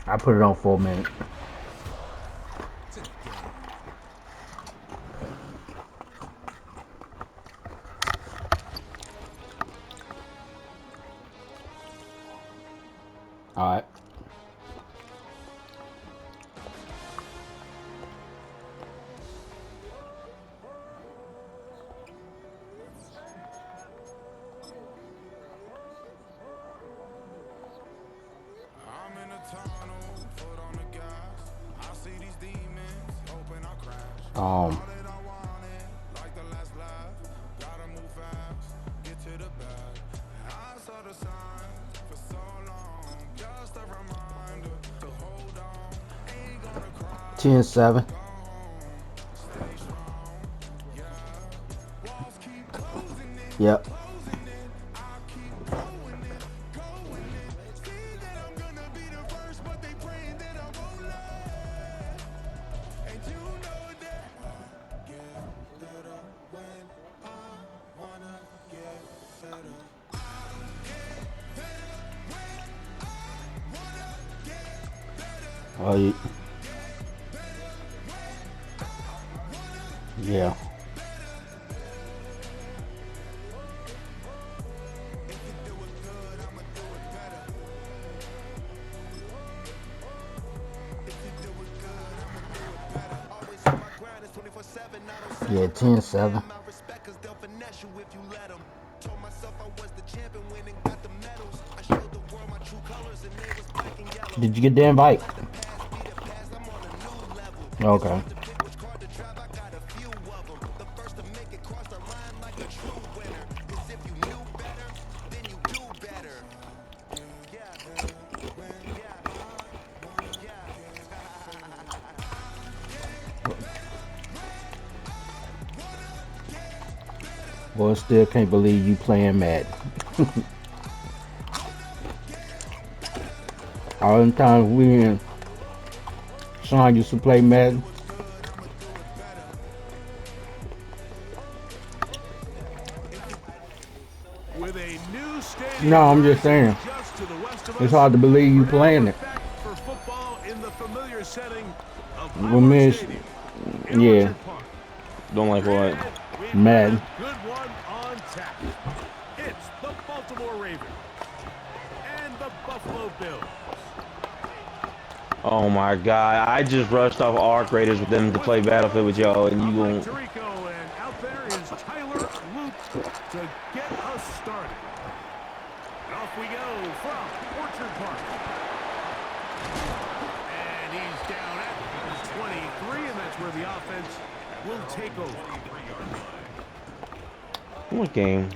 I put it on 4 minutes. All right. Um, ten seven. Yep. Oh, yeah. Yeah, 10-7. Did you get the invite? Okay. Boy, still can't believe you playing Madden. All the time we and Sean used to play Madden. With a new stadium No, I'm just saying. just to the west of It's us, hard to believe you we're now playing it. back for football in the familiar setting of With Highmark me, Stadium in yeah, Orchard Park. Don't like what? Granted, we've Madden. got a good one on tap. It's the Baltimore Ravens and the Buffalo Bills. Oh my God! I just rushed off Arc Raiders with them to play Battlefield with y'all, and you I'm Mike gon' Tirico, and out there is Tyler Luke to get us started. And off we go from Orchard Park. And he's down at the 23, and that's where the offense will take over. what game?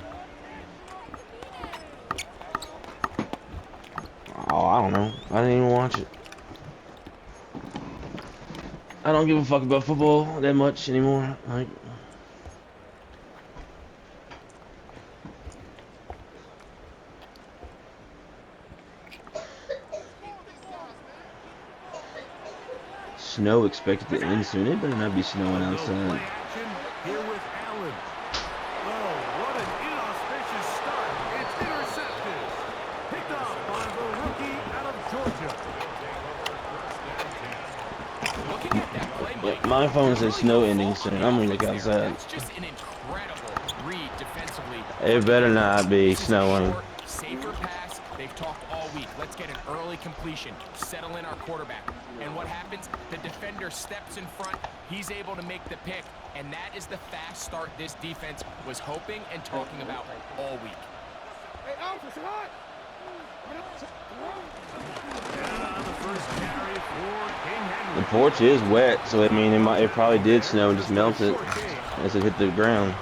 Oh, I don't know. I didn't even watch it. I don't give a fuck about football that much anymore. Like, snow expected to end soon. It better not be snowing A little play outside. action here with Allen. Oh, what an inauspicious start. It's intercepted. Picked off by the rookie out of Georgia. Looking at that play, Mike, Yeah, my phone says really snow no ending fault on soon. the I'm gonna look offense there. outside. That's just an incredible read defensively It from the better defense. not be This is a snowing. short, safer pass. They've talked all week. Let's get an early completion. Settle in our quarterback. And what happens? The defender steps in front. He's able to make the pick. And that is the fast start this defense was hoping and talking about all week. And on the first carry for King Henry. The porch is wet, so I mean, it probably did snow and just melted as it hit the ground.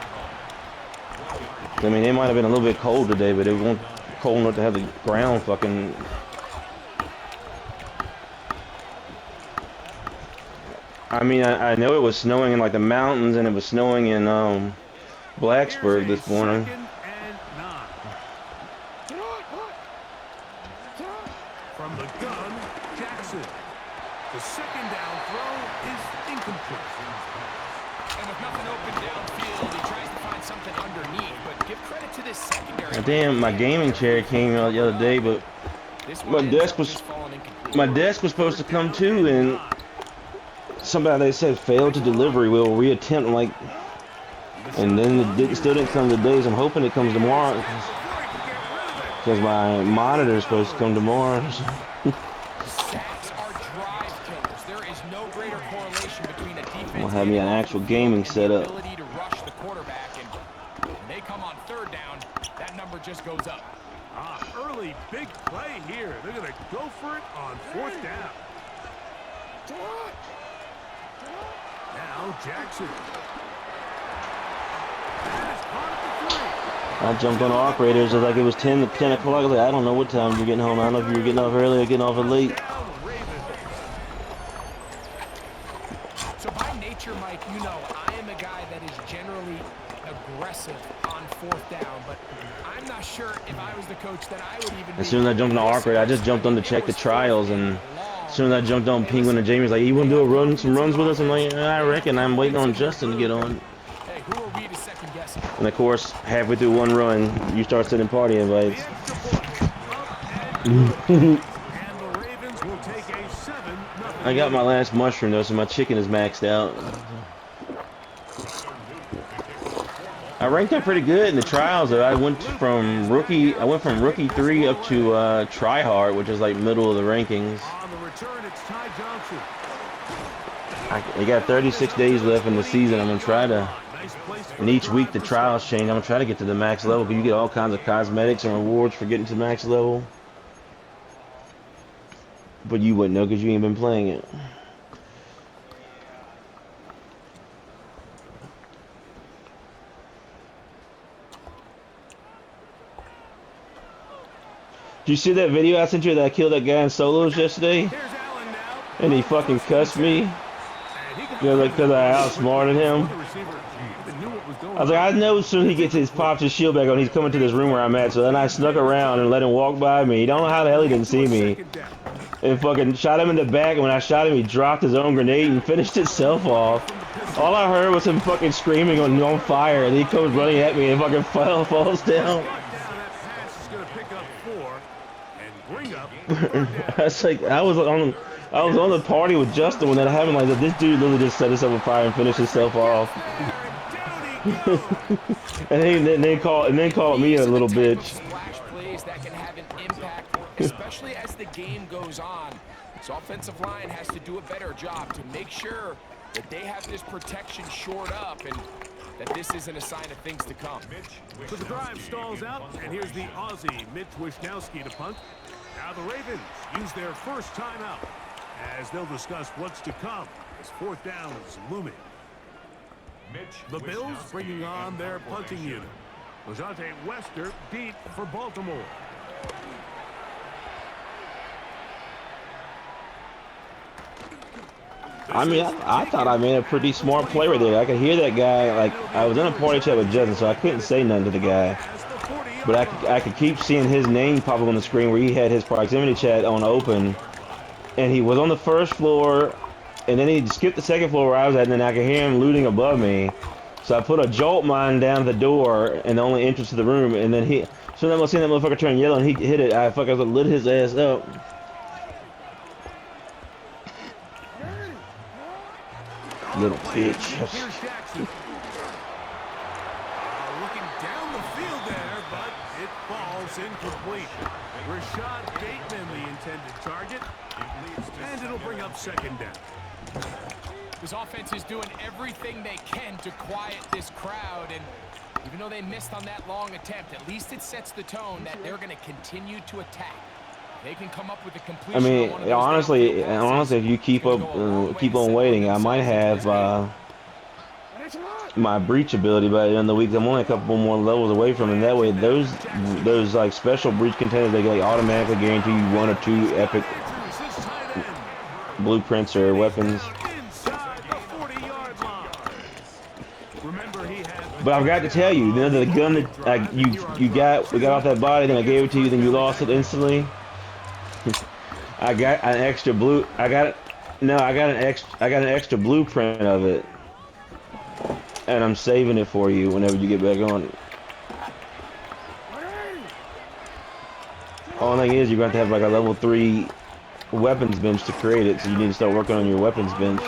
I mean, it might have been a little bit cold today, but it won't cold enough to have the ground fucking. I mean, I know it was snowing in like the mountains, and it was snowing in Blacksburg Here's this a morning. 2nd and 9. From the gun, Jackson. The second down throw is incomplete. And with nothing open downfield, he tries to find something underneath. But give credit to this secondary. Damn, my gaming chair came out the other day, but This My one ends desk up was just falling incomplete. my desk was supposed to come too, and somebody they said failed to delivery. We'll reattempt like, and then it still didn't come today. So I'm hoping it comes tomorrow because my monitor is supposed to come tomorrow. Sacks are drive killers. There is no greater correlation between a defense I'm gonna have me an getting off actual the field gaming and the setup. ability to rush the quarterback. And when they come on third down, that number just goes up. Early big play here. They're going to go for it on fourth down. Now Jackson. That is caught at the 3. I jumped on Arc Raiders like it was 10 o'clock. I was like, I don't know what time you're getting home. I don't know if you were getting off early or getting off late. So by nature, Mike, you know, I am a guy that is generally aggressive on fourth down, but I'm not sure if I was the coach that I would even. As soon as I jumped on Arc Raider, I just jumped on to check the trials, and as soon as I jumped on Penguin and Jamie's like, you want to do some runs with us? I'm like, I reckon. I'm waiting on Justin to get on. Hey, who are we to second guess him? And of course, halfway through one run, you start sending party invites. And the Ravens will take a 7-0. I got my last mushroom though, so my chicken is maxed out. I ranked up pretty good in the trials though. I went from rookie 3 up to try-hard, which is like middle of the rankings. On the return, it's Ty Johnson. I got 36 days left in the season. I'm gonna try to, and each week the trials change. I'm gonna try to get to the max level, because you get all kinds of cosmetics and rewards for getting to the max level. But you wouldn't know because you ain't been playing it. Did you see that video I sent you that I killed that guy in solos yesterday? Here's Allen now. And he fucking cussed me. Because I outsmarted him. I was like, I know as soon as he gets his pops his shield back on, he's coming to this room where I'm at. So then I snuck around and let him walk by me. He don't know how the hell he didn't see me. And fucking shot him in the back. And when I shot him, he dropped his own grenade and finished itself off. All I heard was him fucking screaming on fire. And he comes running at me and fucking falls down. I was like, I was on the party with Justin when that happened. Like, this dude literally just set himself on fire and finished himself off. and then called me a little bitch. Splash plays that can have an impact, especially as the game goes on. So offensive line has to do a better job to make sure that they have this protection shored up and that this isn't a sign of things to come. So the drive stalls out, and here's the Aussie, Mitch Wishnowsky, to punt. Now the Ravens use their first timeout as they'll discuss what's to come as fourth down is looming. The Bills bringing on their punting unit. Lejante Wester deep for Baltimore. I mean, I thought I made a pretty smart play right there. I could hear that guy. Like, I was in a party chat with Justin, so I couldn't say nothing to the guy. But I could keep seeing his name pop up on the screen where he had his proximity chat on open. And he was on the first floor, and then he skipped the second floor where I was at, and then I could hear him looting above me. So I put a jolt mine down the door and the only entrance to the room, and then so then I seen that motherfucker turn yellow, and he hit it. I lit his ass up. Little bitch. Here's Jackson. Looking down the field there, but it falls incomplete. Rashad Bateman, the intended target, and it'll bring up second down. This offense is doing everything they can to quiet this crowd, and even though they missed on that long attempt, at least it sets the tone that they're going to continue to attack. They can come up with a completion. I mean, honestly, if you keep on waiting, I might have my breach ability by the end of the week. I'm only a couple more levels away from it. And that way, those like special breach containers, they like automatically guarantee you 1 or 2 epic blueprints or weapons. But I've got to tell you, the gun that we got off that body, then I gave it to you, then you lost it instantly. I got an extra I got an extra blueprint of it, and I'm saving it for you whenever you get back on it. Only thing is, you're going to have like a level 3 weapons bench to create it, so you need to start working on your weapons bench.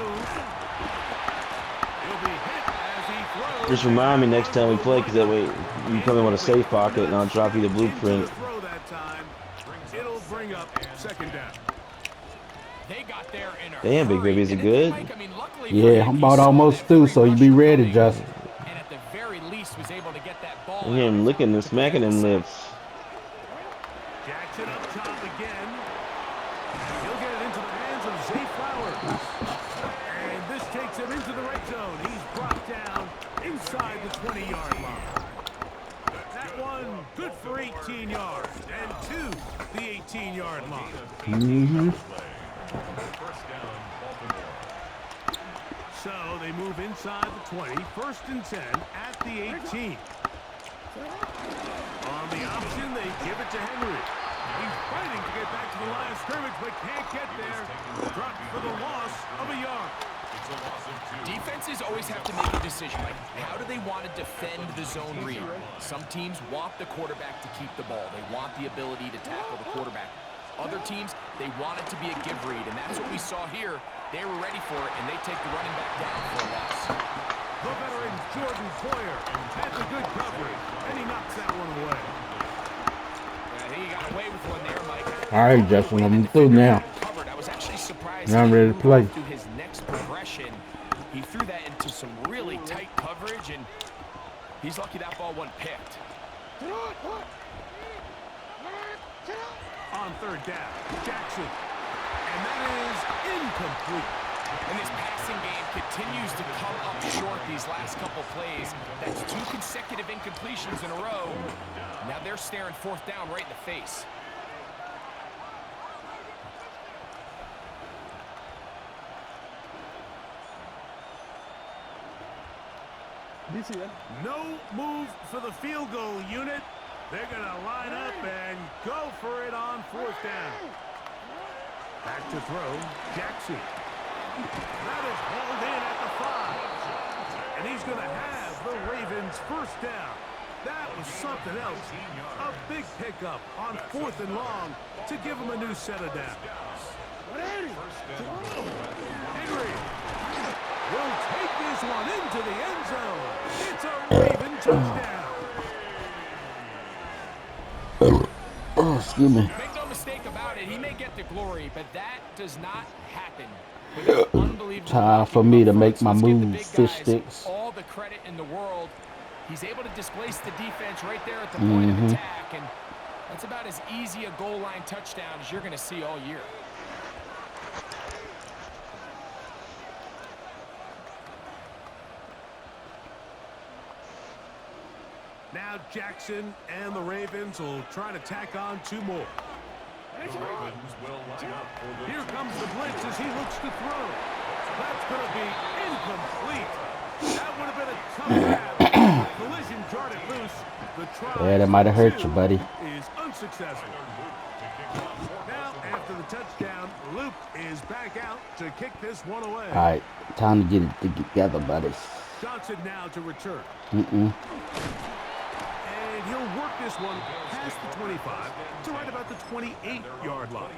Just remind me next time we play, because that way you come in with a safe pocket, and I'll drop you the blueprint. It'll bring up second down. They got there in a Damn, Big hurry. Baby, is it Didn't they, good? Mike? I mean, luckily for Yeah, him, I'm he about saw almost that through, free so you be rusher ready, coming, Justin. and at the very least was able to get that ball I hear him out licking and to smacking prevent them the sack. lips. Jackson up top again. He'll get it into the hands of Zay Flowers. And this takes him into the red zone. He's brought down inside the 20-yard line. That one good for 18 yards. And to the 18-yard line. So they move inside the 20. First and 10 at the 18. On the option, they give it to Henry. He's fighting to get back to the line of scrimmage, but can't get there. Dropped for the loss of a yard. Defenses always have to make a decision. Like, how do they want to defend the zone read? Some teams want the quarterback to keep the ball. They want the ability to tackle the quarterback. Other teams, they want it to be a give read, and that's what we saw here. They were ready for it, and they take the running back down for a loss. The veteran Jordan Poyer had the good coverage, and he knocks that one away. I think he got away with one there, Mike. All right, Justin, I'm through now. I was actually surprised Now I'm he ready to didn't play. move on to his next progression. He threw that into some really tight coverage, and he's lucky that ball wasn't picked. On third down, Jackson. And that is incomplete. And this passing game continues to come up short these last couple plays. That's 2 consecutive incompletions in a row. Now they're staring fourth down right in the face. No move for the field goal unit. They're going to line up and go for it on fourth down. Back to throw, Jackson. That is hauled in at the 5. And he's going to have the Ravens first down. That was something else. A big pickup on fourth and long to give him a new set of downs. Henry will take this one into the end zone. It's a Raven touchdown. Oh, excuse me. Make no mistake about it, he may get the glory, but that does not happen without unbelievable Time for me to make my Let's give the move, big fish guys sticks. all the credit in the world. He's able to displace the defense right there at the point of attack, and that's about as easy a goal line touchdown as you're going to see all year. Now Jackson and the Ravens will try to tack on 2 more. Here comes the blitz as he looks to throw. That's going to be incomplete. That would have been a tough grab. Collision jarred it loose. The try Yeah, that might have hurt you, buddy. is unsuccessful. Now, after the touchdown, Luke is back out to kick this one away. All right, time to get it together, buddies. Johnson now to return. Mm-mm. And he'll work this one past the 25 to right about the 28-yard line.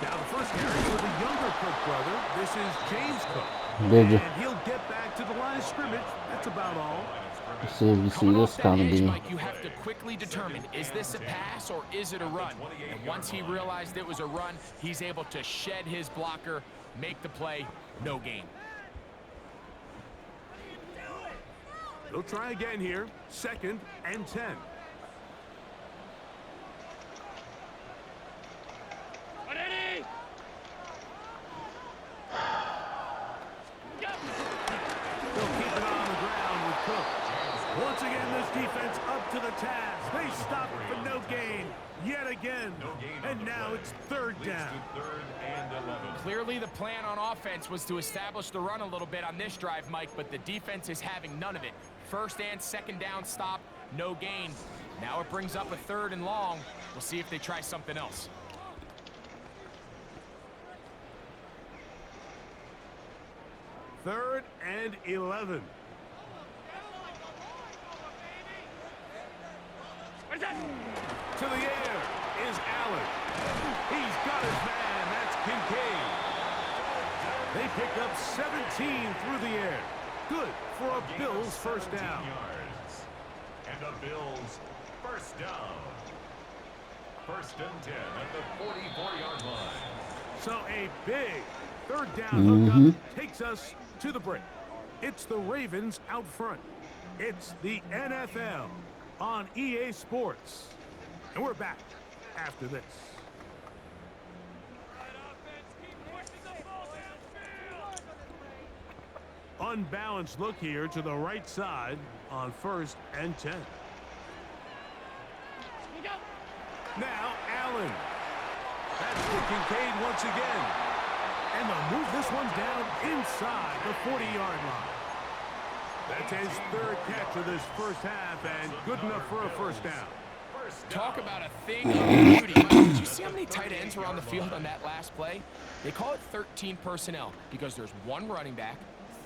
Now the first carry for the younger Cook brother. This is James Cook. Did you? And he'll get back to the line of scrimmage. That's about all. Let's see if you see Coming this off that coming edge, in. Mike, you have to quickly determine, is this a pass or is it a run? And once he realized it was a run, he's able to shed his blocker, make the play, no gain. They'll try again here. 2nd and 10. They'll keep it on the ground with Cook. Once again, this defense up to the task. They stop it for no gain yet again. And now it's 3rd down. Clearly the plan on offense was to establish the run a little bit on this drive, Mike, but the defense is having none of it. 1st and 2nd down stop, no gain. Now it brings up a 3rd and long. We'll see if they try something else. Third and 11. To the air is Allen. He's got his man. That's Kincaid. They pick up 17 through the air. Good for a Bills first down. And a Bills first down. 1st and 10 at the 44-yard line. So a big 3rd down hookup takes us to the break. It's the Ravens out front. It's the NFL on EA Sports. And we're back after this. Unbalanced look here to the right side on 1st and 10. Now Allen. That's for Kincaid once again. And they'll move this one down inside the 40-yard line. That's his 3rd catch of this first half and good enough for a first down. Talk about a thing of beauty. Did you see how many tight ends were on the field on that last play? They call it 13 personnel because there's 1 running back,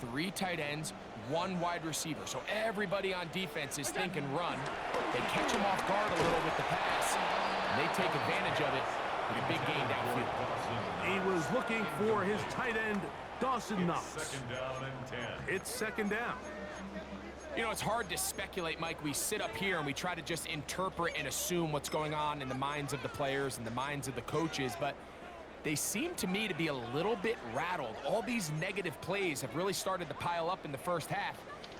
3 tight ends, 1 wide receiver. So everybody on defense is thinking run. They catch him off guard a little with the pass, and they take advantage of it with a big gain downfield. He was looking for his tight end, Dawson Knox. 2nd down and 10. It's 2nd down. You know, it's hard to speculate, Mike. We sit up here and we try to just interpret and assume what's going on in the minds of the players and the minds of the coaches, but they seem to me to be a little bit rattled. All these negative plays have really started to pile up in the first half.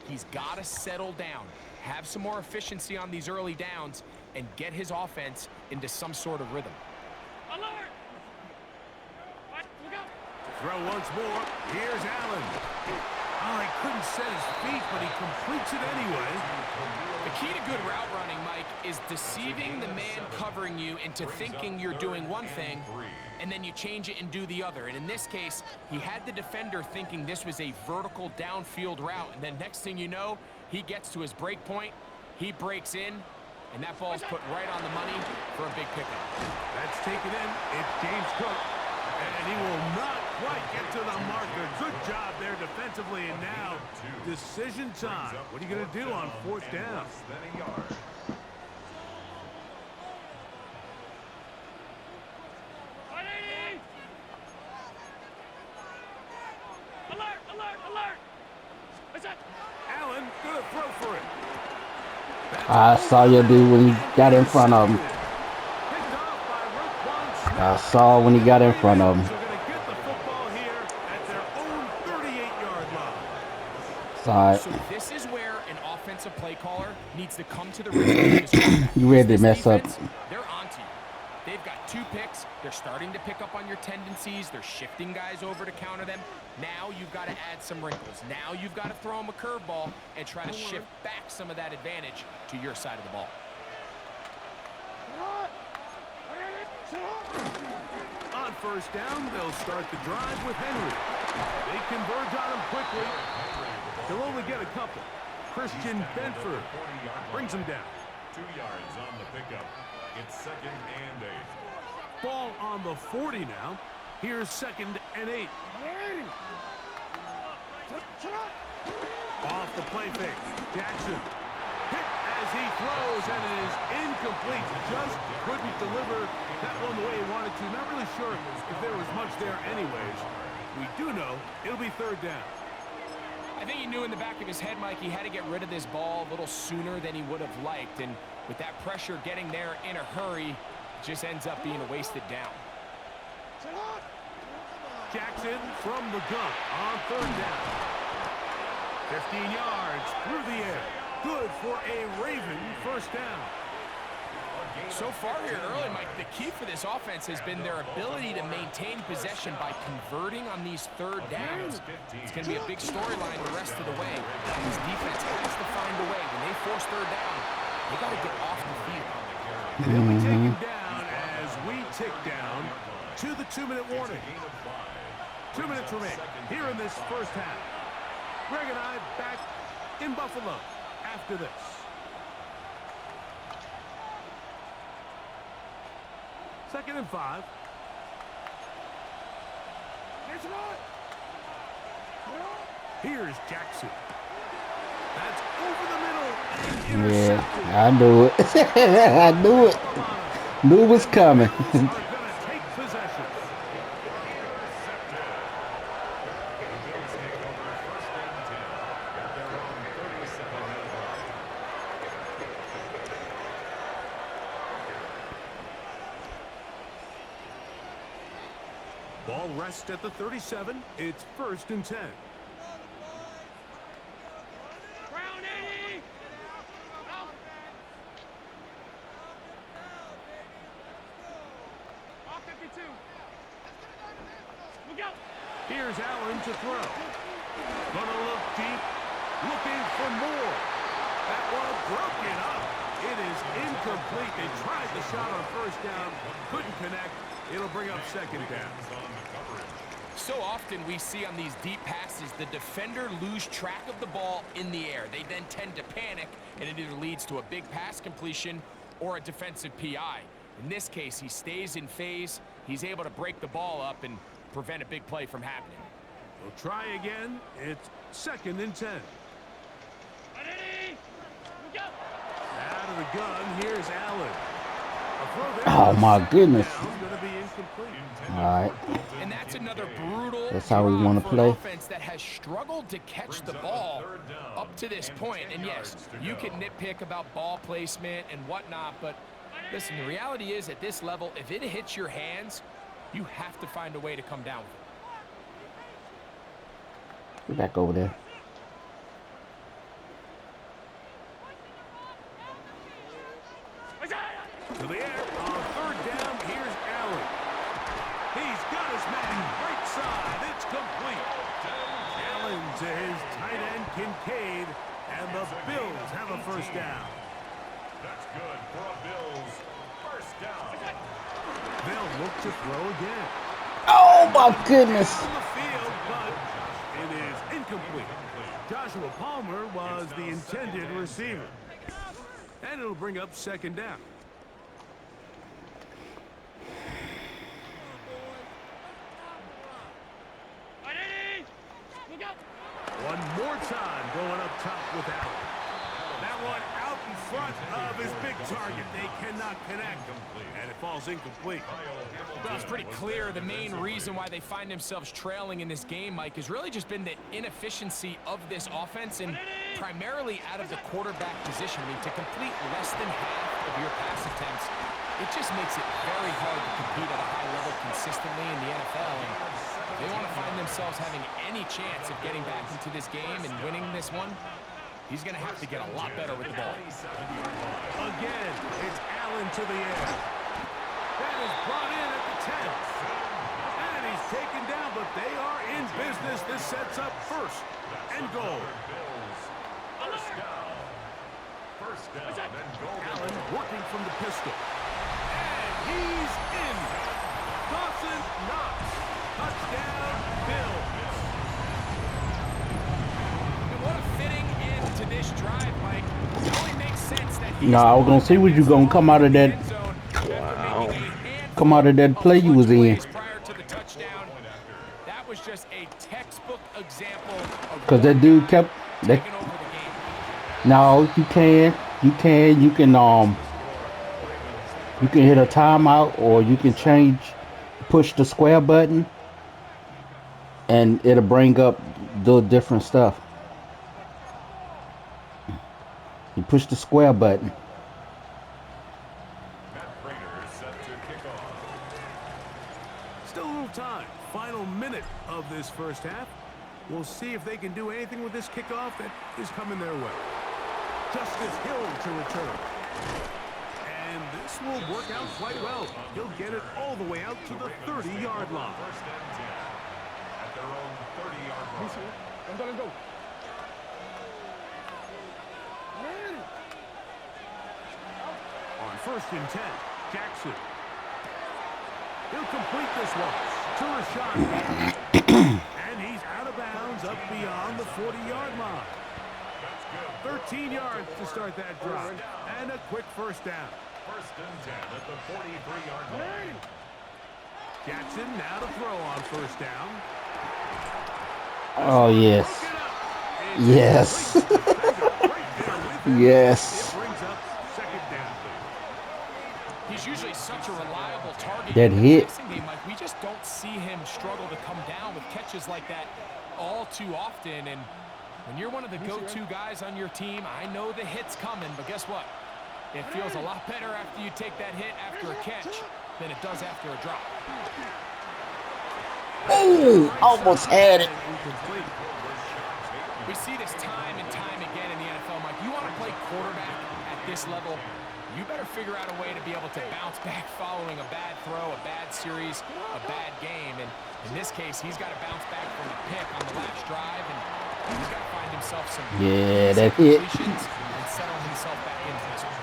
He's got to settle down, have some more efficiency on these early downs, and get his offense into some sort of rhythm. Alert! Throw once more. Here's Allen. Oh, he couldn't set his feet, but he completes it anyway. The key to good route running, Mike, is deceiving the man covering you into thinking you're doing one thing, and then you change it and do the other. And in this case, he had the defender thinking this was a vertical downfield route, and then next thing you know, he gets to his break point, he breaks in, and that ball's put right on the money for a big pickup. That's taken in. It's James Cook. And he will not quite get to the marker. Good job there defensively. And now, decision time. What are you going to do on 4th down? Alert! Alert! Alert! What's that? Allen, going to throw for it. I saw you do when you got in front of him. I saw when he got in front of him. So going to get the football here at their own 38-yard line. Saw it. So this is where an offensive play caller needs to come to the rescue. You ready to mess up? They're onto you. They've got 2 picks. They're starting to pick up on your tendencies. They're shifting guys over to counter them. Now you've got to add some wrinkles. Now you've got to throw them a curveball and try to shift back some of that advantage to your side of the ball. On 1st down, they'll start the drive with Henry. They converge on him quickly. He'll only get a couple. Christian Benford brings him down. 2 yards on the pickup. It's 2nd and 8. Ball on the 40 now. Here's 2nd and 8. Off the play fake. Jackson hit as he throws, and it is incomplete. Just couldn't deliver that one the way he wanted to. Not really sure if there was much there anyways. We do know it'll be 3rd down. I think he knew in the back of his head, Mike, he had to get rid of this ball a little sooner than he would have liked. And with that pressure getting there in a hurry, it just ends up being a wasted down. Jackson from the gun on 3rd down. 15 yards through the air. Good for a Raven first down. So far here early, Mike, the key for this offense has been their ability to maintain possession by converting on these 3rd downs. It's going to be a big storyline the rest of the way. This defense has to find a way. When they force 3rd down, they got to get off the field. They'll be taken down as we tick down to the 2-minute warning. 2 minutes remain here in this first half. Greg and I back in Buffalo after this. 2nd and 5. Here's Jackson. That's over the middle. Yeah, I knew it. I knew it. Knew it was coming. Bills are going to take possession. Ball rests at the 37. It's 1st and 10. Brown 80. All 52. Look out. Here's Allen to throw. Gonna look deep, looking for more. That one broken up. It is incomplete. They tried the shot on 1st down, couldn't connect. It'll bring up 2nd down. So often we see on these deep passes, the defender lose track of the ball in the air. They then tend to panic, and it either leads to a big pass completion or a defensive PI. In this case, he stays in phase. He's able to break the ball up and prevent a big play from happening. We'll try again. It's 2nd and 10. Ready. Look out. Out of the gun, here's Allen. A throw there. Oh, my 2nd goodness. down, gonna be incomplete. All right. And that's another brutal That's how we drop wanna for play. an offense that has struggled to catch the ball up to this point. And yes, you can nitpick about ball placement and whatnot, but listen, the reality is at this level, if it hits your hands, you have to find a way to come down with it. Get back over there. To the air on 3rd down. Here's Allen. He's got his man right side. It's complete. Allen to his tight end Kincaid, and the Bills have a 1st down. That's good for a Bills 1st down. They'll look to throw again. Oh, my goodness. On the field, but it is incomplete. Joshua Palmer was the intended receiver, and it'll bring up 2nd down. Ready. Look out. One more time going up top with Allen. That one out in front of his big target. They cannot connect, and it falls incomplete. Well, it's pretty clear the main reason why they find themselves trailing in this game, Mike, has really just been the inefficiency of this offense and primarily out of the quarterback position. I mean, to complete less than half of your pass attempts, it just makes it very hard to compete at a high level consistently in the NFL. And if they want to find themselves having any chance of getting back into this game and winning this one, he's going to have to get a lot better with the ball. Again, it's Allen to the air. That is brought in at the 10. And he's taken down, but they are in business. This sets up 1st and goal. First down and goal. Allen working from the pistol. And he's in. Dawson Knox. Touchdown, Bills. And what a fitting end to this drive, Mike. It only makes sense that he's No, I was gonna see what you gonna come out of that. Come out of that play you was in. Prior to the touchdown, that was just a textbook example of Cause that dude kept that. taking over the game. No, you can hit a timeout, or you can push the square button, and it'll bring up the different stuff. You push the square button. Still a little time. Final minute of this 1st half. We'll see if they can do anything with this kickoff that is coming their way. Justice Hill to return. And this will work out quite well. He'll get it all the way out to the 30-yard line. At their own 30-yard line. Let's go. On 1st and 10, Jackson. He'll complete this one to Rashad. And he's out of bounds up beyond the 40-yard line. 13 yards to start that drive. And a quick 1st down. First and 10 at the 43-yard line. Jackson now to throw on first down. Oh, yes. Yes. Yes. It brings up second down. He's usually such a reliable target That in the hit. passing game. Like, we just don't see him struggle to come down with catches like that all too often. And when you're one of the go-to guys on your team, I know the hit's coming, but guess what? It feels a lot better after you take that hit after a catch than it does after a drop. Ooh, almost had it. We see this time and time again in the NFL, Mike. You want to play quarterback at this level, you better figure out a way to be able to bounce back following a bad throw, a bad series, a bad game. And in this case, he's got to bounce back from a pick on the last drive, and he's got to find himself some that hit. completions and settle himself back into this one.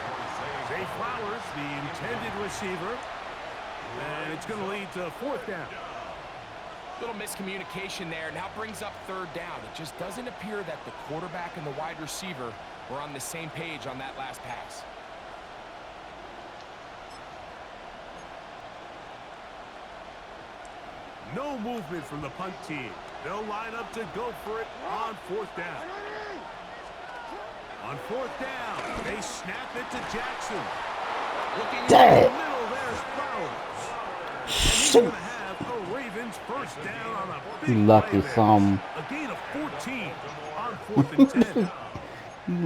Zay Flowers, the intended receiver, and it's going to lead to fourth down. Little miscommunication there. Now brings up third down. It just doesn't appear that the quarterback and the wide receiver were on the same page on that last pass. No movement from the punt team. They'll line up to go for it on fourth down. On fourth down, they snap it to Jackson. Looking in the middle, there's Flowers. And he's going to have a Ravens first down on a big Lucky play there. some. A gain of 14 on fourth and 10.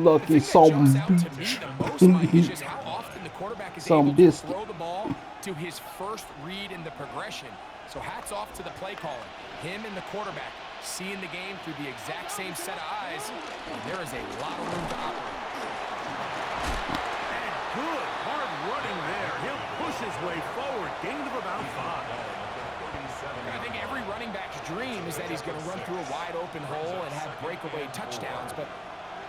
Lucky The thing that jumps out some. to me the most, Mike, is just how often the quarterback is Some able to biscuit. throw the ball to his first read in the progression. So hats off to the play calling. Him and the quarterback seeing the game through the exact same set of eyes. And there is a lot of room to operate. And good hard running there. He'll push his way forward. Gain of about 5. I think every running back's dream is that he's going to run through a wide open hole and have breakaway touchdowns, but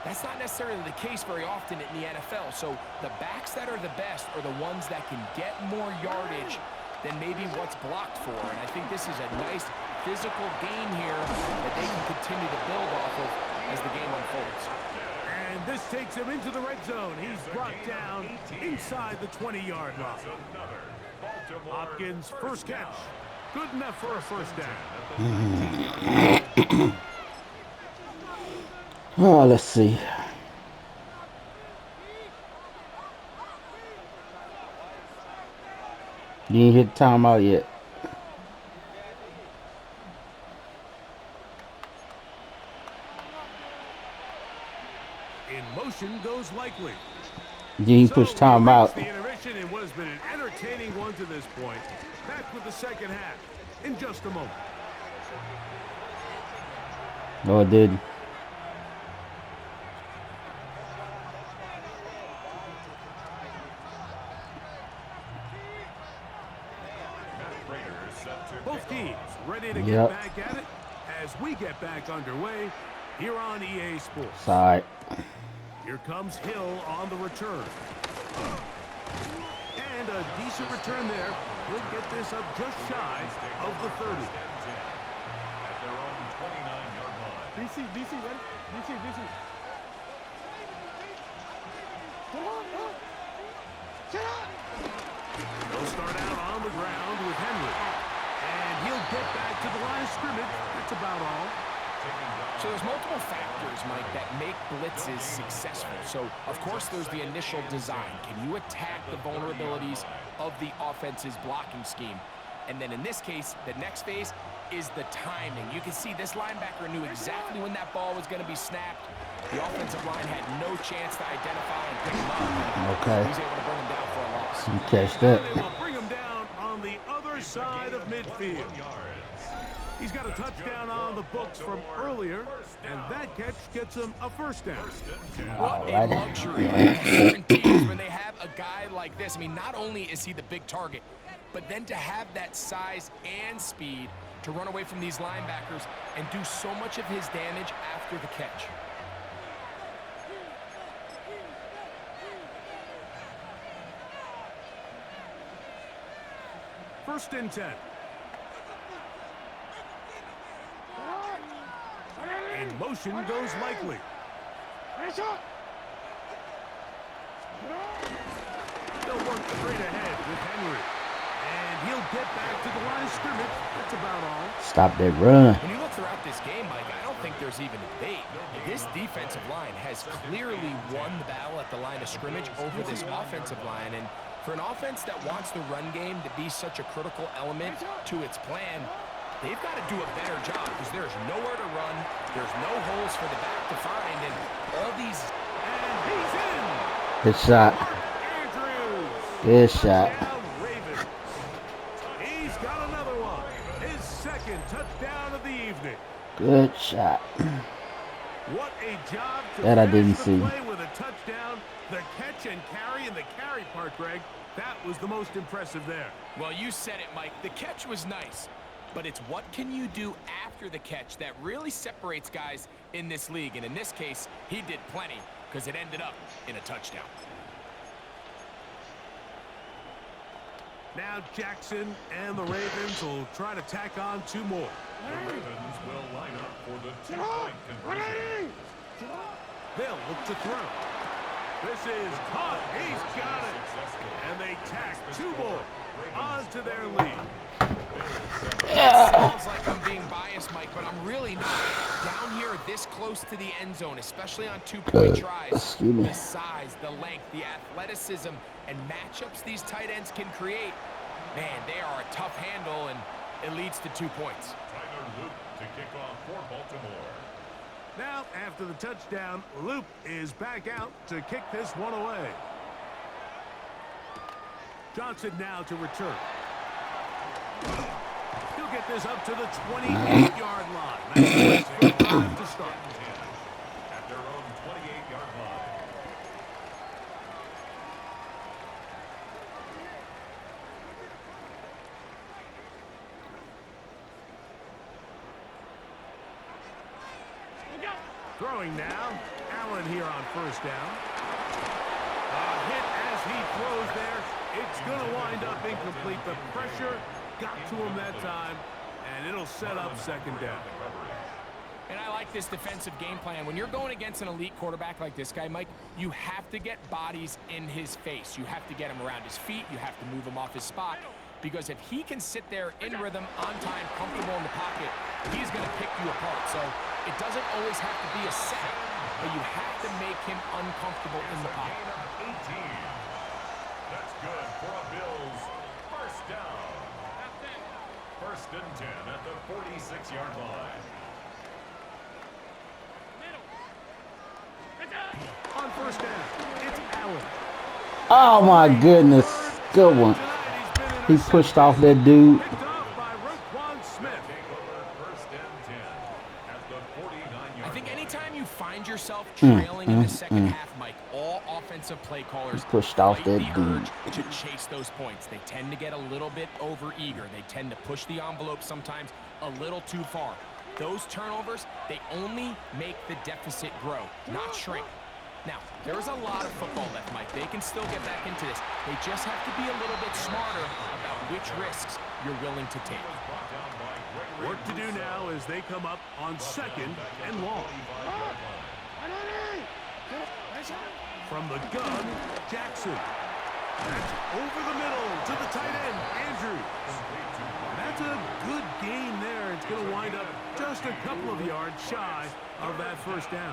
that's not necessarily the case very often in the NFL. So the backs that are the best are the ones that can get more yardage than maybe what's blocked for. And I think this is a nice physical game here that they can continue to build off of as the game unfolds. And this takes him into the red zone. He's brought down inside the 20-yard line. Hopkins' first catch. Good enough for a first down. Oh, let's see. You ain't hit timeout yet. In motion goes Likely. You ain't push timeout. The intermission in what has been an entertaining one to this point. Back with the second half in just a moment. No, it didn't. Both teams ready to get back at it as we get back underway here on EA Sports. All right. Here comes Hill on the return. And a decent return there. He'll get this up just shy of the 30. At their own 29-yard line. DC, ready? DC. Come on. They'll start out on the ground with Henry. And he'll get back to the line of scrimmage. That's about all. So there's multiple factors, Mike, that make blitzes successful. So, of course, there's the initial design. Can you attack the vulnerabilities of the offense's blocking scheme? And then in this case, the next phase is the timing. You can see this linebacker knew exactly when that ball was going to be snapped. The offensive line had no chance to identify and pick him up. Okay. He was able to bring him down for a loss. You catch that. They will bring him down on the other side of midfield. He's got a touchdown on the books from earlier, and that catch gets him a first down. What a luxury for certain teams when they have a guy like this. I mean, not only is he the big target, but then to have that size and speed to run away from these linebackers and do so much of his damage after the catch. First and 10. In motion goes Likely. They'll they'll work straight ahead with Henry. And he'll get back to the line of scrimmage. That's about all. Stop that run. When you look throughout this game, Mike, I don't think there's even a debate. This defensive line has clearly won the battle at the line of scrimmage over this offensive line. And for an offense that wants the run game to be such a critical element to its plan, they've got to do a better job because there's nowhere to run. There's no holes for the back to find. And all these... And he's in. Good shot. Andrews. Good shot. Touchdown, Ravens. He's got another one. His second touchdown of the evening. Good shot. What a job to That I finish didn't the see. play with a touchdown. The catch and carry, and the carry part, Greg, that was the most impressive there. Well, you said it, Mike. The catch was nice. But it's what can you do after the catch that really separates guys in this league. And in this case, he did plenty because it ended up in a touchdown. Now Jackson and the Ravens will try to tack on 2 more. The Ravens will line up for the 2-point conversion. They'll look to throw. This is caught. He's got it. And they tack 2 more onto their lead. Sounds like I'm being biased, Mike, but I'm really not. Down here this close to the end zone, especially on 2-point tries, excuse me. the size, the length, the athleticism, and matchups these tight ends can create, man, they are a tough handle, and it leads to 2 points. Tyler Luke to kick off for Baltimore. Now, after the touchdown, Loop is back out to kick this one away. Johnson now to return. He'll get this up to the 28-yard line. Nice for the drive to start. At their own 28-yard line. Throwing now. Allen here on first down. A hit as he throws there. It's going to wind up incomplete. The pressure got to him that time, and it'll set up second down. And I like this defensive game plan. When you're going against an elite quarterback like this guy, Mike, you have to get bodies in his face. You have to get him around his feet. You have to move him off his spot. Because if he can sit there in rhythm, on time, comfortable in the pocket, he's going to pick you apart. So it doesn't always have to be a sack, but you have to make him uncomfortable in the pocket. 18. That's good for a Bills first down. First and 10 at the 46-yard line. On first down, it's Allen. Oh my goodness. Good one. He pushed off that dude. Picked off by Roquan Smith. First and 10 at the 49-yard I think line. anytime you find yourself trailing in the second half, Mike, all offensive play callers Pushed off fight that the dude. urge to chase those points. They tend to get a little bit over-eager. They tend to push the envelope sometimes a little too far. Those turnovers, they only make the deficit grow, not shrink. Now, there's a lot of football left, Mike. They can still get back into this. They just have to be a little bit smarter about which risks you're willing to take. Work to do now as they come up on second and long. From the gun, Jackson. That's over the middle to the tight end, Andrews. That's a good gain there. It's going to wind up just a couple of yards shy of that first down.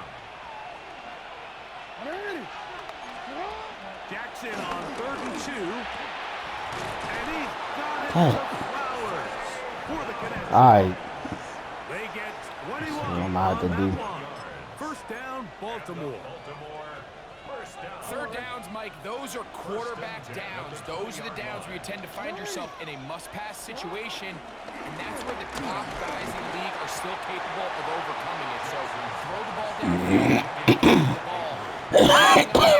Jackson on 3rd and 2. And he's got it Oh. to Flowers for the connection. All right. They get 21 I don't know how to on that do. one. First down, Baltimore. Third downs, Mike, those are quarterback downs. Those are the downs where you tend to find yourself in a must-pass situation, and that's where the top guys in the league are still capable of overcoming it. So throw the ball downfield, and throw the ball.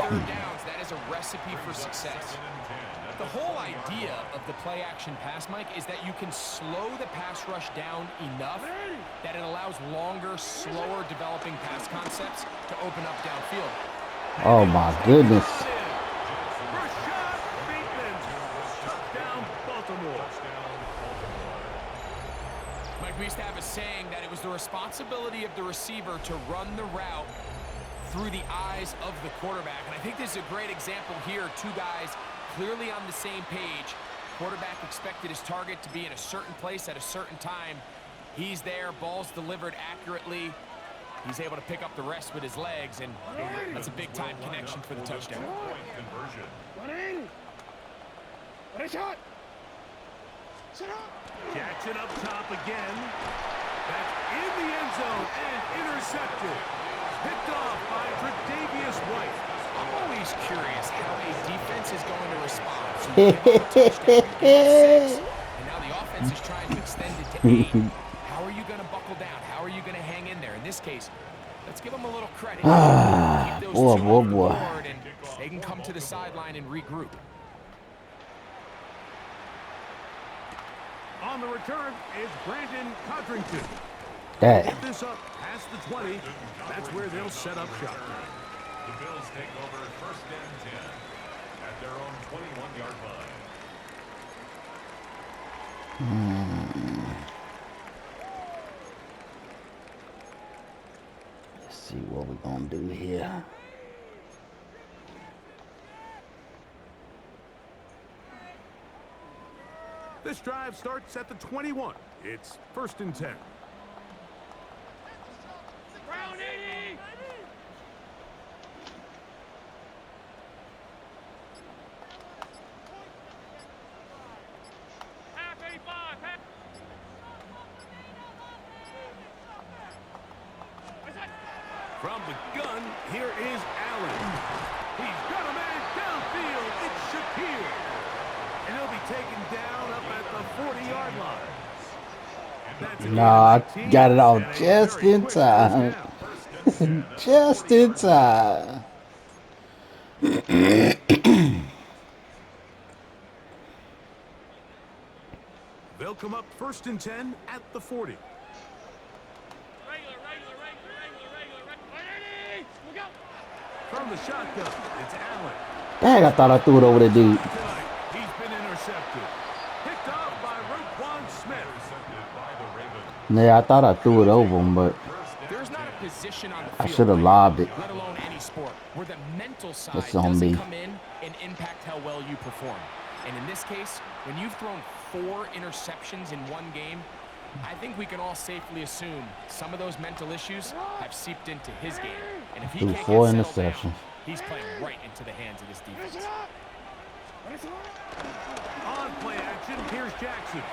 Third downs, that is a recipe for success. The whole idea of the play-action pass, Mike, is that you can slow the pass rush down enough that it allows longer, slower developing pass concepts to open up downfield. Oh my goodness. Rashad Bateman. Touchdown, Baltimore. Mike, we used to have a saying that it was the responsibility of the receiver to run the route through the eyes of the quarterback. And I think this is a great example here. Two guys clearly on the same page. Quarterback expected his target to be in a certain place at a certain time. He's there, ball's delivered accurately. He's able to pick up the rest with his legs, and that's a big-time connection for the touchdown. Shot. Jackson up top again. That's in the end zone and intercepted. Picked off by Tre'Davious White. I'm always curious how a defense is going to respond. So you give up a touchdown, you get 6, and now the offense is trying to extend it to 8. How are you going to buckle down? How are you going to hang in there? In this case, let's give them a little credit. Keep those 2 off the board, and they can come to the sideline and regroup. On the return is Brandon Codrington. That. Get this up past the 20. That's where they'll set up shop. The Bills take over 1st and 10 at their own 21-yard line. Let's see what we're gonna do here. This drive starts at the 21. It's 1st and 10. Round 80. Half 85. Half. From the gun, here is Allen. He's got a man downfield. It's Shakir. And he'll be taken down up at the 40-yard line. Nah, I got it off just in time. Just in time. They'll come up 1st and 10 at the 40. Regular. Look out. From the shotgun, it's Allen. Dang, I thought I threw it over the dude. He's been intercepted. Picked off by Roquan Smith. Yeah, I thought I threw it over him, but There's not a position on the I field, should have lobbed it. let alone any sport, where the mental side That's on doesn't me. come in and impact how well you perform. And in this case, when you've thrown 4 interceptions in one game, I think we can all safely assume some of those mental issues have seeped into his game. And if he Threw can't 4 get settled interceptions. down, he's playing right into the hands of this defense. On play action, here's Jackson.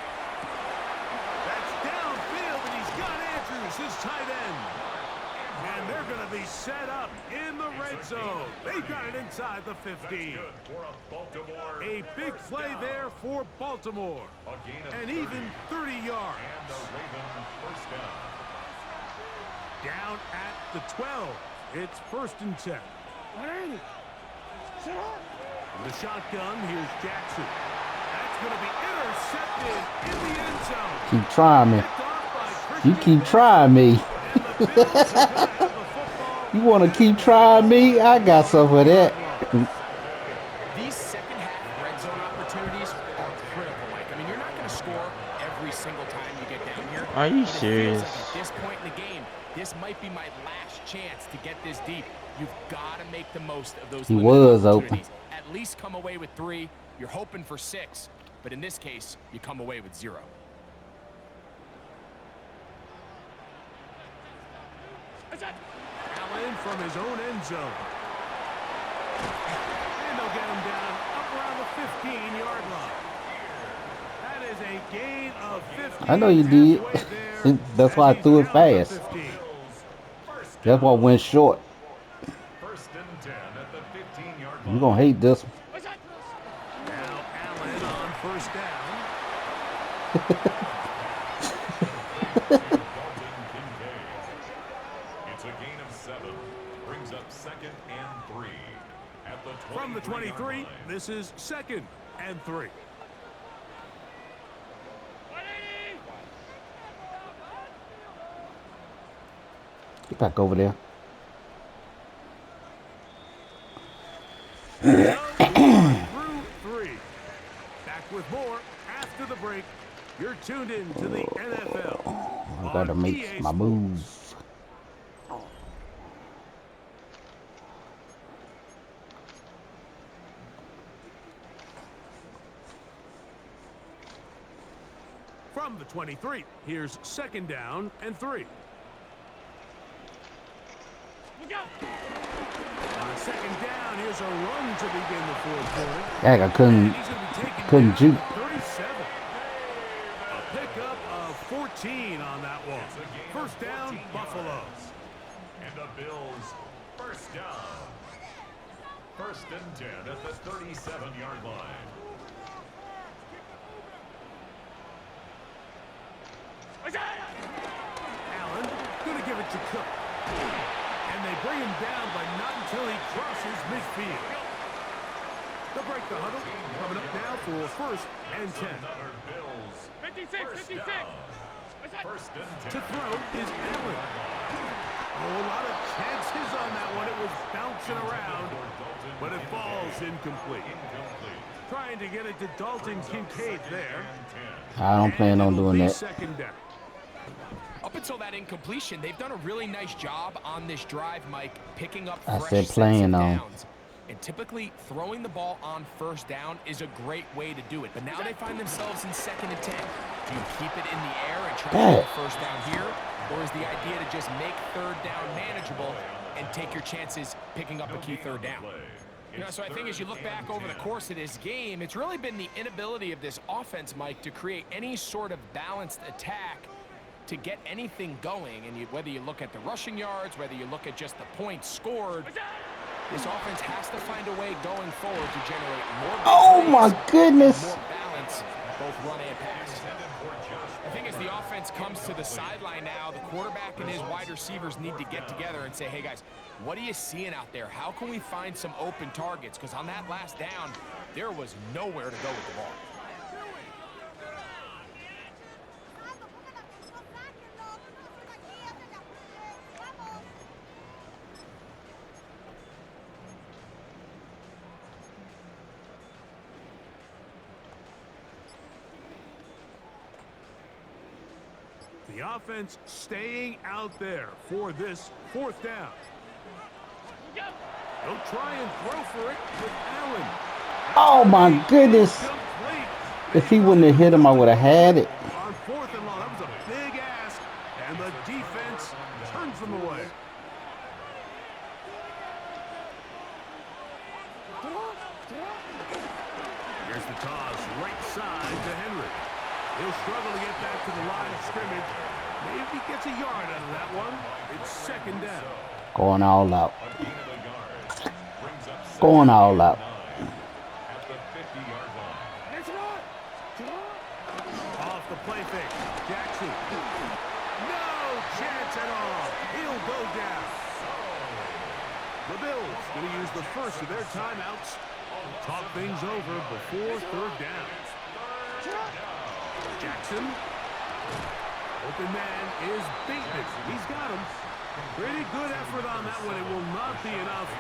That's downfield, and he's got Andrews, his tight end. And they're going to be set up in the red zone. They got it inside the 15. A big play there for Baltimore. And even 30 yards. Down at the 12. It's 1st and 10. From the shotgun, here's Jackson. That's going to be intercepted in the end zone. Keep trying me. Picked off by You keep trying me. And the Bills are going to have the football. You want to keep trying me? I got some of that. These second-half red zone opportunities are critical, Mike. I mean, you're not going to score every single time you get down here. Are you But it feels serious? like at this point in the game, this might be my last chance to get this deep. You've got to make the most of those He limited was open. opportunities. At least come away with 3. You're hoping for 6, but in this case, you come away with 0. Allen from his own end zone. And they'll get him down up around the 15-yard line. That is a gain of 15. I know you did. halfway there That's why I as threw he's it down at the fast. 15. That's why I went short. 1st and 10 at the 15-yard line. You're going to hate this one. Now Allen on 1st down. It's a gain of 7. Brings up 2nd and 3 at the 23 From the 23, this is 2nd and 3. Get back over there. Through 3. Back with more after the break. You're tuned in to the NFL. I got to on make EA my Sports. moves. From the 23, here's 2nd down and 3. Look out. On 2nd down, here's a run to begin the 4th quarter. Heck, I And couldn't he's going to be taken couldn't down juke. at the 37. A pickup of 14 on that one. 1st down, Buffalo. And the Bills, 1st down. 1st and 10 at the 37-yard line. Allen, going to give it to Cook. And they bring him down, but not until he crosses midfield. They'll break the huddle. Coming up now for 1st and 10. Another Bills. 56, 56. What's that? 1st and 10. To throw is Allen. Oh, a lot of chances on that one. It was bouncing around, but it falls incomplete. Trying to get it to Dalton Kincaid there. I don't plan on doing that. 2nd down. Up until that incompletion, they've done a really nice job on this drive, Mike, picking up I fresh said sets playing of on. downs. And typically, throwing the ball on 1st down is a great way to do it. But now they find themselves in 2nd and 10. Do you keep it in the air and try to get 1st down here? Or is the idea to just make 3rd down manageable and take your chances picking up a key 3rd down? You know, so I think as you look back over the course of this game, it's really been the inability of this offense, Mike, to create any sort of balanced attack to get anything going. And whether you look at the rushing yards, whether you look at just the points scored, this offense has to find a way going forward to generate more big Oh plays, my goodness. more balance, both run and pass. I think as the offense comes to the sideline now, the quarterback and his wide receivers need to get together and say, hey guys, what are you seeing out there? How can we find some open targets? Because on that last down, there was nowhere to go with the ball. The offense staying out there for this 4th down. They'll try and throw for it with Allen. Oh my goodness. Complete. If he wouldn't have hit him, I would have had it. On 4th and long, that was a big ask, and the defense turns them away. Here's the toss, right side to Henry. He'll struggle to get back to the line of scrimmage. Maybe gets a yard out of that one. It's 2nd down. Going all out. Going all out. At the 50-yard line. Off the play fake. Jackson. No chance at all. He'll go down. The Bills going to use the first of their timeouts. Talk things over before 3rd down. Jackson. Open man is Bateman. He's got him. Pretty good effort on that one. It will not be enough.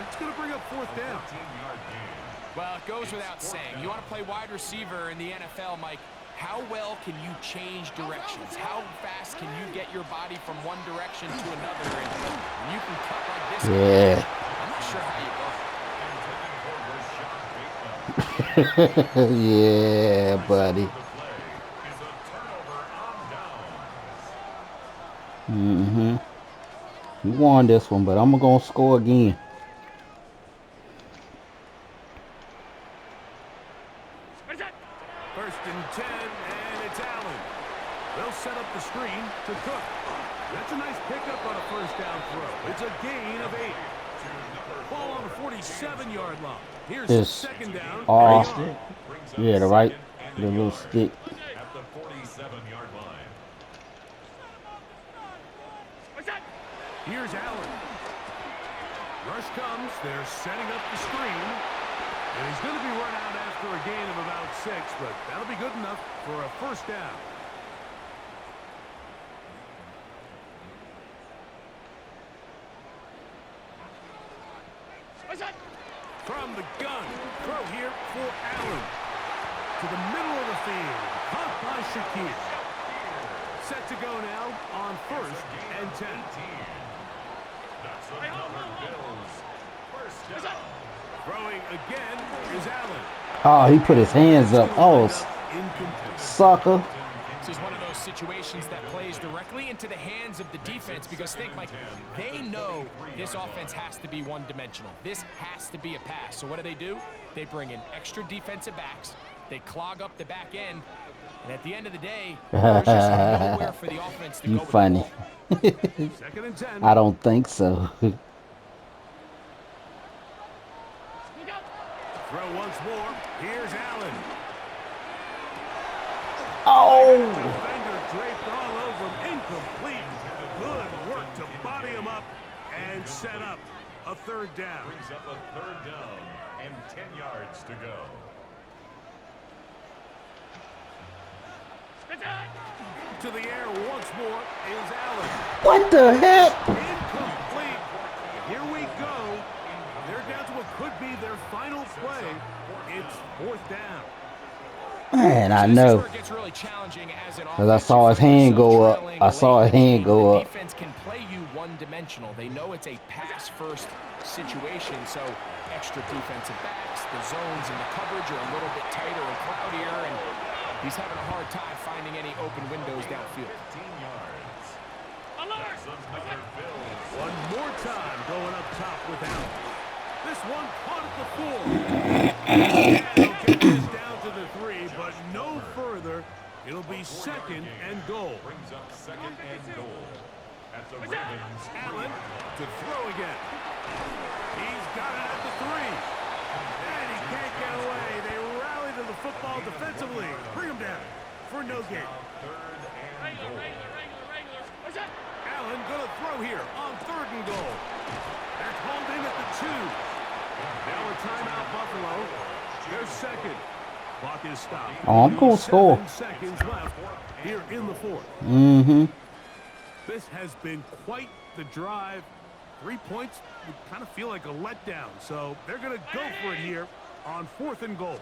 It's going to bring up 4th down. Well, it goes without saying. You want to play wide receiver in the NFL, Mike, how well can you change directions? How fast can you get your body from one direction to another? And when you can cut like this, Yeah. I'm not sure how you go. Yeah, buddy. Mm-hmm. We won this one, but I'm gonna score again. First and 10, and it's Allen. They'll set up the screen to Cook. That's a nice pickup on a 1st down throw. It's a gain of 8. Ball on the 47-yard line. Here's It's 2nd down. all, yeah, the right, the little stick. At the 47-yard line. Here's Allen. Rush comes. They're setting up the screen. And he's going to be run out after a gain of about 6, but that'll be good enough for a 1st down. From the gun, throw here for Allen. To the middle of the field, caught by Shakir. Set to go now on 1st and 10. That's another Bills. 1st down. Throwing again is Allen. Oh, he put his hands up. Oh, Incomplete. sucker. This is one of those situations that plays directly into the hands of the defense because think, Mike, they know this offense has to be one-dimensional. This has to be a pass. So what do? They bring in extra defensive backs. They clog up the back end. And at the end of the day, there's just nowhere for the offense to You go with funny. the ball. 2nd and 10. I don't think so. Throw once more. Here's Allen. Oh! Defender draped all over him. Incomplete. Good work to body him up and set up a 3rd down. Brings up a 3rd down and 10 yards to go. To the air once more is Allen. What the heck? Incomplete. Here we go. They're down to what could be their final play. It's 4th down. Man, I This is know. where it gets really challenging as an Because I offense. saw his You find hand yourself go up. trailing I saw late his in the hand game. go The up. defense can play you one-dimensional. They know it's a pass-first situation, so extra defensive backs, the zones and the coverage are a little bit tighter and cloudier, and he's having a hard time finding any open windows downfield. 15 yards. Alert! That's another Bills. One more time going up top with Allen. This one caught at the 4. And they'll get this down to the 3, but no further. It'll be 2nd and goal. Brings up 2nd and goal. At the Ravens. Allen to throw again. He's got it at the 3. And he can't get away. They rally to the football defensively. Bring him down for no gain. 3rd and Regular, goal. regular. What's that? Allen gonna throw here on 3rd and goal. That's hauled in at the 2. Now a timeout, Buffalo. Their 2nd. Clock is stopped. Oh, I'm gonna score. 7 seconds left here in the 4th. Mm-hmm. This has been quite the drive. 3 points would kind of feel like a letdown. So they're going to go for it here on 4th and goal.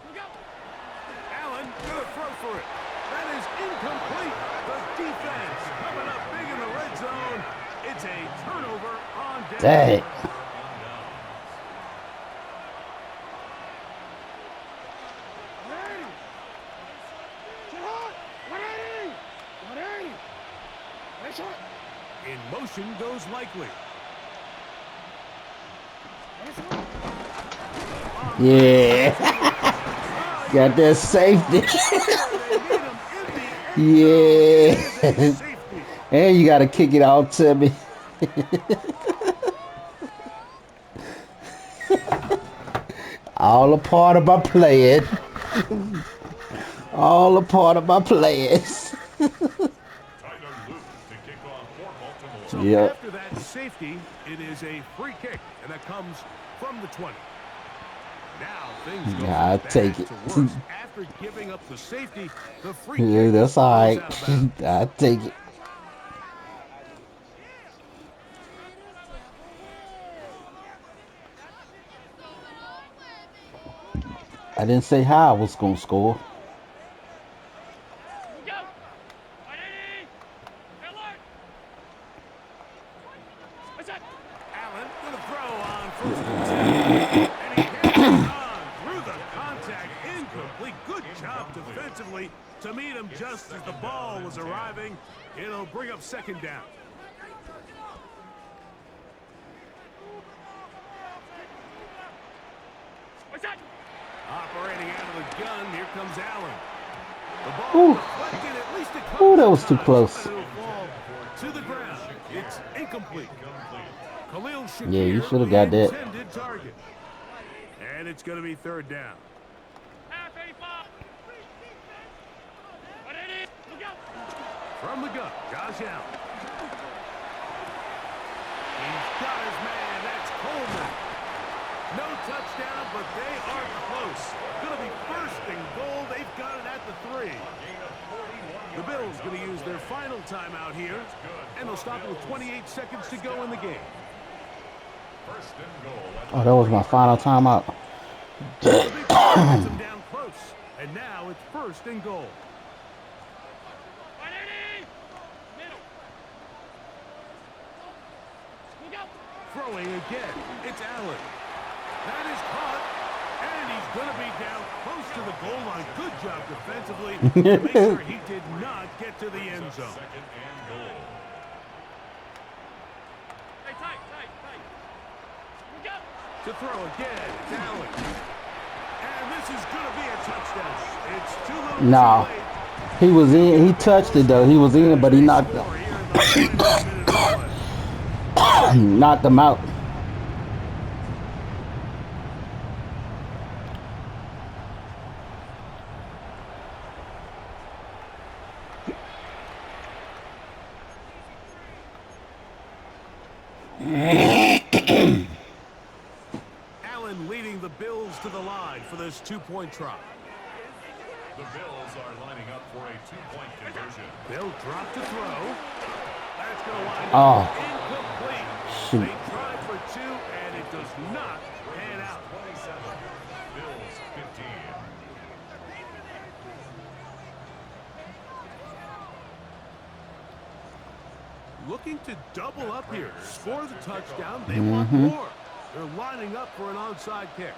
Allen going to throw for it. That is incomplete. The defense coming up big in the red zone. It's a turnover on down. Dang. In motion goes Likely. Yeah. Got that safety. Yeah. And you got to kick it out to me. All a part of my playing. All a part of my players. So Yep. after that safety, it is a free kick, and that comes from the 20. Now things go I'll from take bad it. to worse. After giving up the safety, the free Yeah, kick that's all goes right. out of bounds. I'll take it. I didn't say how I was going to score. Go! Ready? Alert! What's that? Allen going to throw on 1st and 10. And he carries on through the contact. Incomplete. Good job defensively to meet him just as the ball was arriving. It'll bring up 2nd down. What's that? Operating out of the gun, here comes Allen. The ball Ooh. deflected at least a couple Ooh, that was of too times, close. but it'll fall to the ground. It's incomplete. Khalil Shakir, Yeah, you should have got the that. intended target. And it's going to be 3rd down. Half 85. Ready? Look out! From the gun, Josh Allen. He's got his man. That's Coleman. No touchdown, but they are close. Going to be 1st and goal. They've got it at the 3. The Bills going to use their final timeout here, and they'll stop it with 28 seconds to go in the game. Oh, that was my final timeout. The big play gets them down close, and now it's 1st and goal. Ready? Middle. Look out! Throwing again, it's Allen. That is caught, and he's going to be down close to the goal line. Good job defensively to make sure he did not get zone. Second and goal. Hey, tight. Look out. To throw again, it's Allen. And this is going to be a touchdown. It's too little Nah. too late. He was in. He touched it though. He was in, but he knocked Score here in the final minute of play. knocked him out. Allen leading the Bills to the line for this two-point try. The Bills are lining up for a two-point conversion. They'll drop to throw. That's going to wind Oh. up incomplete. Shoot. They tried for two, and it does not pan out. 27. Bills 15. Looking to double up here. Score the touchdown. They want more. They're lining up for an onside kick.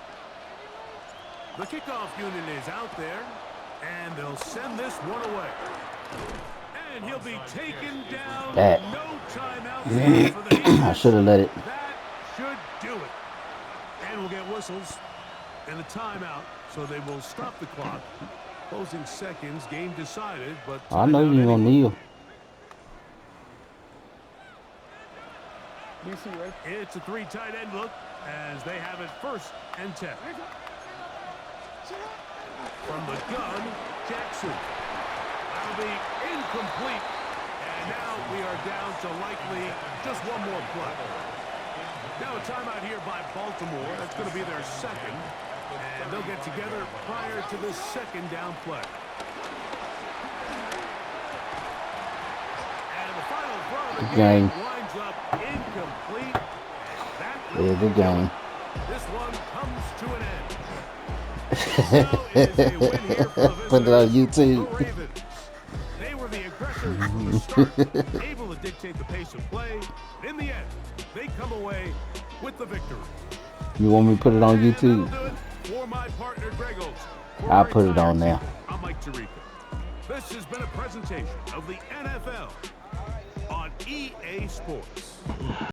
The kickoff unit is out there, and they'll send this one away. And he'll be taken down. That. No timeout for the I should have let it. That should do it. And we'll get whistles and a timeout, so they will stop the clock. Closing seconds, game decided, but I know you ain't gonna kneel. it's a three tight end look as they have it 1st and 10. From the gun, Jackson. That'll be incomplete. And now we are down to likely just one more play. Now a timeout here by Baltimore. That's going to be their second. And they'll get together prior to this second down play. And the final throw of the game winds up incomplete. That Yeah, good game. This one comes to an end. So it is a win here for the Put it on visitors, YouTube. the Ravens. They were the aggressors from the start, able to dictate the pace of play. In the end, they come away with the victory. You want me to put it on And YouTube? that'll do it for my partner, Greg Olson. For I'll our put it entire on there. team, I'm Mike Tirico. This has been a presentation of the NFL on EA Sports.